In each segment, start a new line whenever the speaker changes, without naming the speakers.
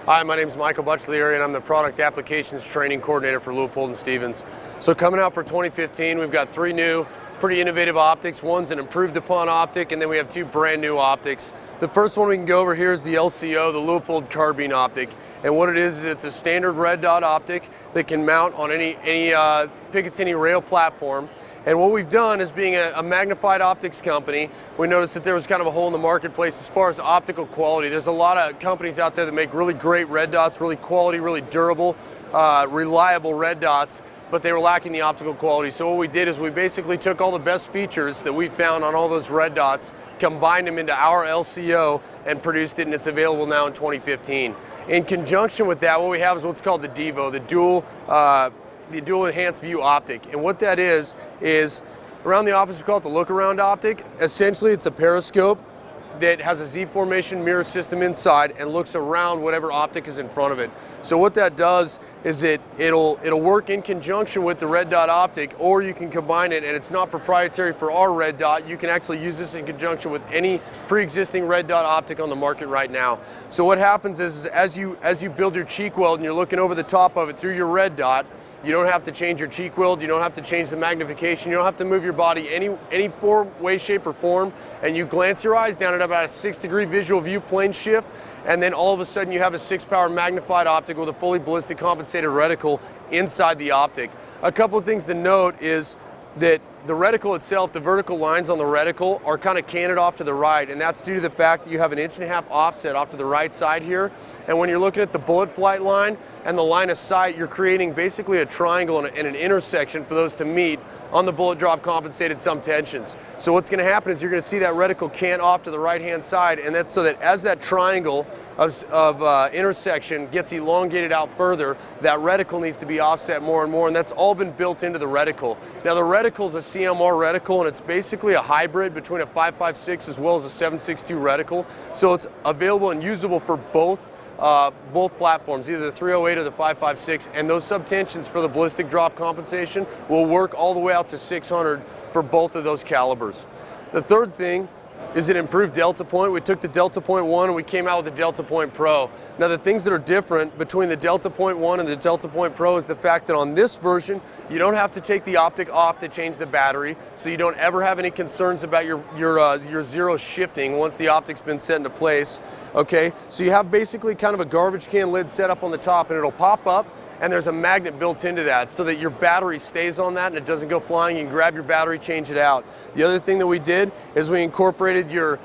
Hi, my name is Michael Butchlieri and I'm the Product Applications Training Coordinator for Leupold Stevens. So coming out for 2015, we've got 3 new, pretty innovative optics. One's an improved upon optic, and then we have 2 brand new optics. The first one we can go over here is the LCO, the Leupold Carbine Optic. And what it is it's a standard red dot optic that can mount on any Picatinny rail platform. And what we've done is, being a magnified optics company, we noticed that there was kind of a hole in the marketplace as far as optical quality. There's a lot of companies out there that make really great red dots, really quality, really durable, reliable red dots, but they were lacking the optical quality. So what we did is we basically took all the best features that we found on all those red dots, combined them into our LCO, and produced it, and it's available now in 2015. In conjunction with that, what we have is what's called the D-EVO, the Dual Enhanced View Optic. And what that is around the office we call it the look-around optic. Essentially, it's a periscope that has a Z-formation mirror system inside and looks around whatever optic is in front of it. So what that does is it'll work in conjunction with the red dot optic, or you can combine it, and it's not proprietary for our red dot. You can actually use this in conjunction with any pre-existing red dot optic on the market right now. So what happens is as you build your cheek weld and you're looking over the top of it through your red dot, you don't have to change your cheek weld, you don't have to change the magnification, you don't have to move your body any way, shape, or form, and you glance your eyes down at about a 6-degree visual view plane shift, and then all of a sudden you have a 6-power magnified optic with a fully ballistic compensated reticle inside the optic. A couple of things to note is that the reticle itself, the vertical lines on the reticle are kind of canted off to the right, and that's due to the fact that you have an 1.5 inch offset off to the right side here. And when you're looking at the bullet flight line and the line of sight, you're creating basically a triangle and an intersection for those to meet on the bullet drop compensated sum tensions. So what's going to happen is you're going to see that reticle cant off to the right hand side, and that's so that as that triangle of intersection gets elongated out further, that reticle needs to be offset more and more, and that's all been built into the reticle. Now the reticle is a Cmr Reticle, and it's basically a hybrid between a 5.56 as well as a 7.62 reticle. So it's available and usable for both platforms, either the 308 or the 5.56, and those subtensions for the ballistic drop compensation will work all the way out to 600 for both of those calibers. The third thing is an improved DeltaPoint. We took the DeltaPoint 1 and we came out with the DeltaPoint Pro. Now the things that are different between the DeltaPoint 1 and the DeltaPoint Pro is the fact that on this version, you don't have to take the optic off to change the battery, so you don't ever have any concerns about your zero shifting once the optic's been set into place. Okay, so you have basically kind of a garbage can lid set up on the top, and it'll pop up, and there's a magnet built into that so that your battery stays on that and it doesn't go flying. You can grab your battery, change it out. The other thing that we did is we incorporated your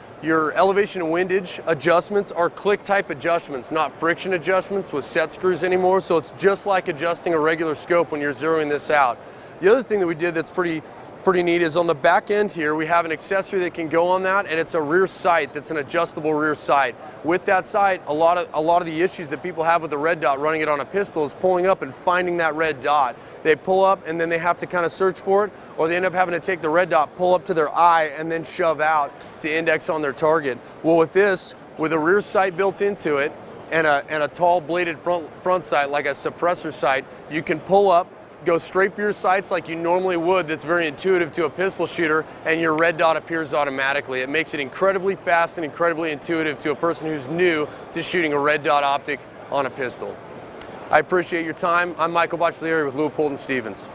elevation and windage adjustments are click type adjustments, not friction adjustments with set screws anymore. So it's just like adjusting a regular scope when you're zeroing this out. The other thing that we did that's pretty neat is on the back end here we have an accessory that can go on that, and it's a rear sight that's an adjustable rear sight. With that sight, a lot of the issues that people have with the red dot running it on a pistol is pulling up and finding that red dot. They pull up and then they have to kind of search for it, or they end up having to take the red dot, pull up to their eye, and then shove out to index on their target. Well, with this, with a rear sight built into it and a tall bladed front sight like a suppressor sight, you can pull up, go straight for your sights like you normally would. That's very intuitive to a pistol shooter, and your red dot appears automatically. It makes it incredibly fast and incredibly intuitive to a person who's new to shooting a red dot optic on a pistol. I appreciate your time. I'm Michael Butchlieri with Leupold Stevens.